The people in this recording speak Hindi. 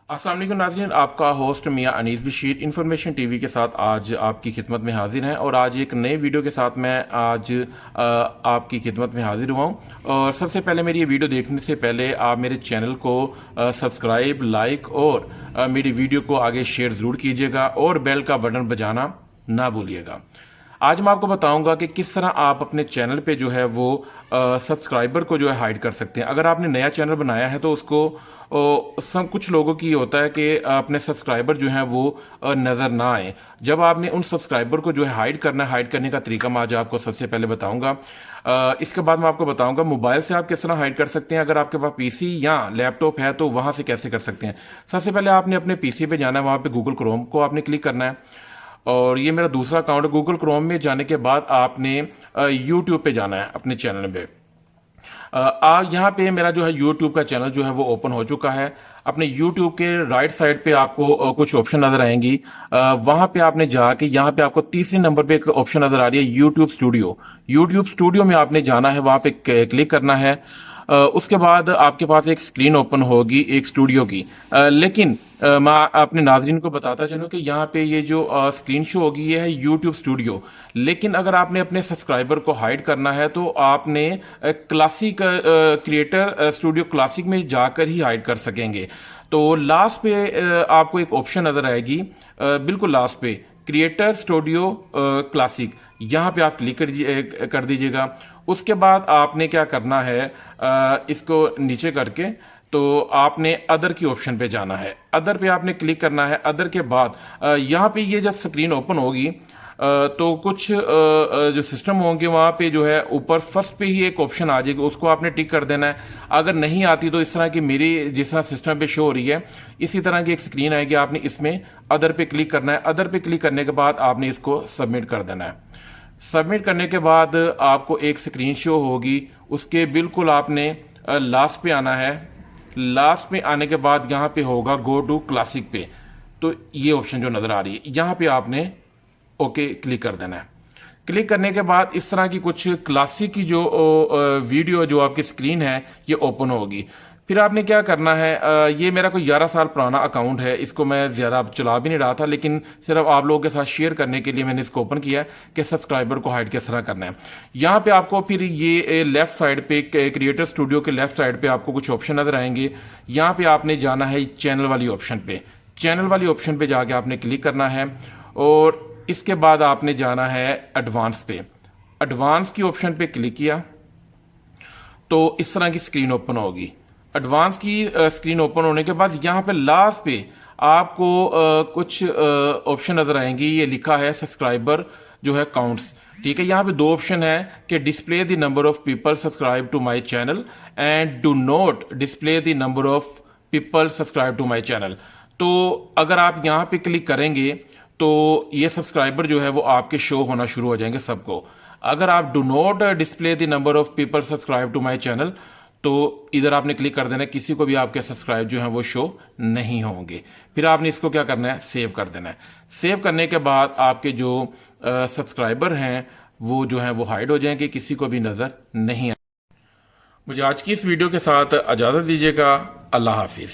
अस्सलाम वालेकुम नाज़रीन, आपका होस्ट मियां अनीस बशीर इंफॉर्मेशन टीवी के साथ आज आपकी खिदमत में हाजिर हैं और आज एक नए वीडियो के साथ मैं आज आपकी खिदमत में हाजिर हुआ हूं। और सबसे पहले मेरी ये वीडियो देखने से पहले आप मेरे चैनल को सब्सक्राइब, लाइक और मेरी वीडियो को आगे शेयर ज़रूर कीजिएगा और बेल का बटन बजाना ना भूलिएगा। आज मैं आपको बताऊंगा कि किस तरह आप अपने चैनल पे जो है वो सब्सक्राइबर को जो है हाइड कर सकते हैं। अगर आपने नया चैनल बनाया है तो उसको सब कुछ लोगों की होता है कि अपने सब्सक्राइबर जो हैं वो नजर ना आए। जब आपने उन सब्सक्राइबर को जो है हाइड करना है, हाइड करने का तरीका मैं आज आपको सबसे पहले बताऊंगा। इसके बाद मैं आपको बताऊंगा मोबाइल से आप किस तरह हाइड कर सकते हैं। अगर आपके पास पीसी या लैपटॉप है तो वहां से कैसे कर सकते हैं। सबसे पहले आपने अपने पीसी पे जाना है, वहां पे गूगल क्रोम को आपने क्लिक करना है और ये मेरा दूसरा अकाउंट है। गूगल क्रोम में जाने के बाद आपने यूट्यूब पे जाना है अपने चैनल पे। यहाँ पे मेरा जो है यूट्यूब का चैनल जो है वो ओपन हो चुका है। अपने यूट्यूब के राइट साइड पे आपको कुछ ऑप्शन नजर आएंगी। वहां पे आपने जाके यहाँ पे आपको तीसरे नंबर पे एक ऑप्शन नजर आ रही है यूट्यूब स्टूडियो। यूट्यूब स्टूडियो में आपने जाना है, वहां पे क्लिक करना है। उसके बाद आपके पास एक स्क्रीन ओपन होगी एक स्टूडियो की। लेकिन मैं अपने नाजरीन को बताता चलूं कि यहाँ पे ये जो स्क्रीन शो होगी ये है यूट्यूब स्टूडियो। लेकिन अगर आपने अपने सब्सक्राइबर को हाइड करना है तो आपने क्लासिक क्रिएटर स्टूडियो क्लासिक में जाकर ही हाइड कर सकेंगे। तो लास्ट पे आपको एक ऑप्शन नजर आएगी, बिल्कुल लास्ट पे क्रिएटर स्टूडियो क्लासिक, यहां पे आप क्लिक कर दीजिएगा। उसके बाद आपने क्या करना है, इसको नीचे करके तो आपने अदर की ऑप्शन पे जाना है। अदर पे आपने क्लिक करना है। अदर के बाद यहाँ पे ये जब स्क्रीन ओपन होगी तो कुछ जो सिस्टम होंगे वहां पे जो है ऊपर फर्स्ट पे ही एक ऑप्शन आ जाएगी, उसको आपने टिक कर देना है। अगर नहीं आती तो इस तरह की मेरी जिस तरह सिस्टम पे शो हो रही है इसी तरह की एक स्क्रीन आएगी, आपने इसमें अदर पे क्लिक करना है। अदर पे क्लिक करने के बाद आपने इसको सबमिट कर देना है। सबमिट करने के बाद आपको एक स्क्रीन शो होगी, उसके बिल्कुल आपने लास्ट पे आना है। लास्ट में आने के बाद यहां पे होगा गो टू क्लासिक पे, तो ये ऑप्शन जो नजर आ रही है यहां पे आपने ओके क्लिक कर देना है। क्लिक करने के बाद इस तरह की कुछ क्लासिक की जो वीडियो जो आपकी स्क्रीन है ये ओपन होगी। फिर आपने क्या करना है, ये मेरा कोई 11 साल पुराना अकाउंट है, इसको मैं ज्यादा चला भी नहीं रहा था, लेकिन सिर्फ आप लोगों के साथ शेयर करने के लिए मैंने इसको ओपन किया है कि सब्सक्राइबर को हाइड किस तरह करना है। यहाँ पे आपको फिर ये लेफ्ट साइड पे क्रिएटर स्टूडियो के लेफ्ट साइड पे आपको कुछ ऑप्शन नजर आएंगे। यहाँ पे आपने जाना है चैनल वाली ऑप्शन पे। चैनल वाली ऑप्शन पे जाके आपने क्लिक करना है और इसके बाद आपने जाना है एडवांस पे। एडवांस की ऑप्शन पे क्लिक किया तो इस तरह की स्क्रीन ओपन होगी। एडवांस की स्क्रीन ओपन होने के बाद यहां पे लास्ट पे आपको कुछ ऑप्शन नजर आएंगी। ये लिखा है सब्सक्राइबर जो है काउंट्स, ठीक है। यहां पे दो ऑप्शन है कि display the number of people subscribe to my channel and do not display the number of people subscribe to my channel. तो अगर आप यहां पे क्लिक करेंगे तो ये सब्सक्राइबर जो है वो आपके शो होना शुरू हो जाएंगे सबको। अगर आप do not display the number of people subscribe to my channel तो इधर आपने क्लिक कर देना है, किसी को भी आपके सब्सक्राइब जो है वो शो नहीं होंगे। फिर आपने इसको क्या करना है, सेव कर देना है। सेव करने के बाद आपके जो सब्सक्राइबर हैं वो जो है वो हाइड हो जाएंगे, किसी को भी नजर नहीं आए। मुझे आज की इस वीडियो के साथ इजाजत दीजिएगा। अल्लाह हाफिज।